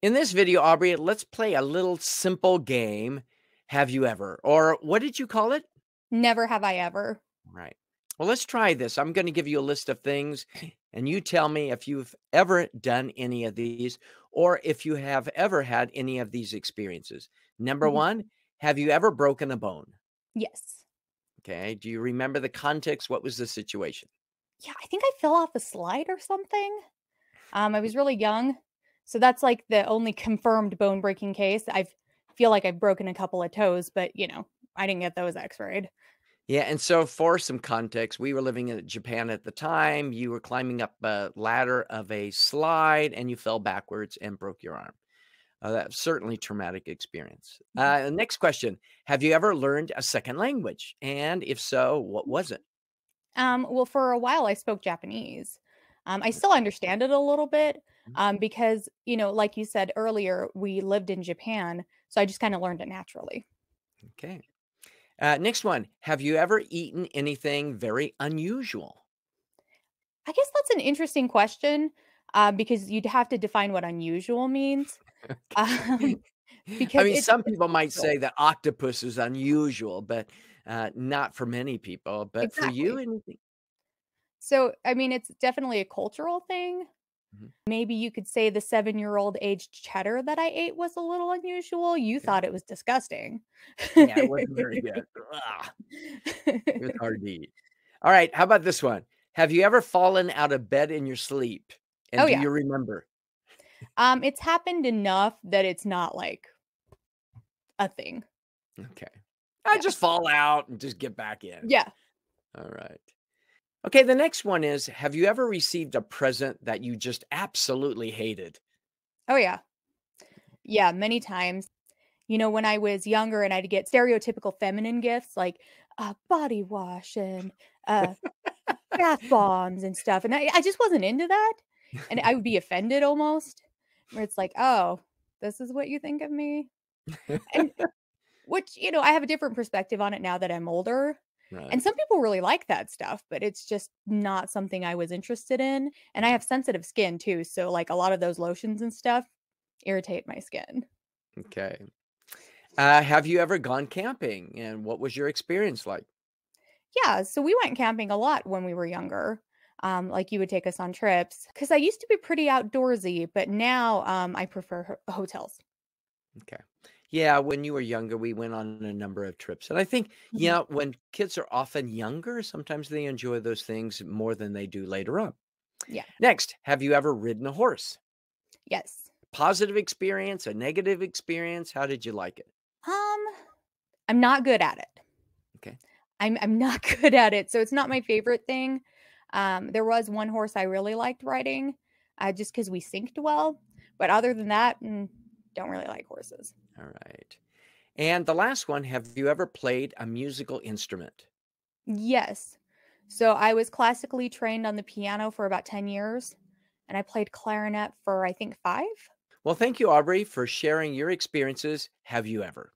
In this video, Aubrey, let's play a little simple game. Have you ever? Or what did you call it? Never have I ever. Right. Well, let's try this. I'm going to give you a list of things, and you tell me if you've ever done any of these or if you have ever had any of these experiences. Number Mhm. one, have you ever broken a bone? Yes. Okay. Do you remember the context? What was the situation? Yeah, I think I fell off a slide or something. I was really young, so that's, like, the only confirmed bone-breaking case. Feel like I've broken a couple of toes, but, I didn't get those x-rayed. Yeah, and so for some context, we were living in Japan at the time. You were climbing up a ladder of a slide and you fell backwards and broke your arm. That's certainly traumatic experience. Mhm. Next question. Have you ever learned a second language? And if so, what was it? Well, for a while, I spoke Japanese. I still understand it a little bit, because, like you said earlier, we lived in Japan, so I just kinda learned it naturally. Okay. Next one. Have you ever eaten anything very unusual? I guess that's an interesting question, because you'd have to define what unusual means, um, I because mean, some it's people might cultural. say that octopus is unusual, but not for many people. But for you, Exactly. anything? So, I mean, it's definitely a cultural thing. Mhm. Maybe you could say the seven-year-old aged cheddar that I ate was a little unusual. You Okay. thought it was disgusting. Yeah, it wasn't very good. Ugh, it was hard to eat. All right, how about this one? Have you ever fallen out of bed in your sleep? And Oh, do yeah. you remember? It's happened enough that it's not, like, a thing. Okay. I Yeah. just fall out and just get back in. Yeah. All right. Okay, the next one is, have you ever received a present that you just absolutely hated? Oh, yeah. Yeah, many times. When I was younger and I'd get stereotypical feminine gifts like, body wash and, uh, bath bombs and stuff, and I just wasn't into that, and I would be offended almost, where it's like, "Oh, this is what you think of me?" And which, I have a different perspective on it now that I'm older, and Right. some people really like that stuff, but it's just not something I was interested in, and I Yeah. have sensitive skin too, so, like, a lot of those lotions and stuff irritate my skin. Okay. Have you ever gone camping and what was your experience like? Yeah, so we went camping a lot when we were younger. Like you would take us on trips because I used to be pretty outdoorsy, but now I prefer hotels. Okay. Yeah, when you were younger, we went on a number of trips. And I think, Mhm. yeah, when kids are often younger, sometimes they enjoy those things more than they do later on. Yeah. Next, have you ever ridden a horse? Yes. Positive experience, a negative experience? How did you like it? Um, I'm not good at it. Okay. I'm not good at it, so it's not my favorite thing. There was one horse I really liked riding, just because we synced well. But other than that, don't really like horses. All right. And the last one, have you ever played a musical instrument? Yes. So I was classically trained on the piano for about 10 years, and I played clarinet for I think 5. Well, thank you, Aubrey, for sharing your experiences. Have you ever?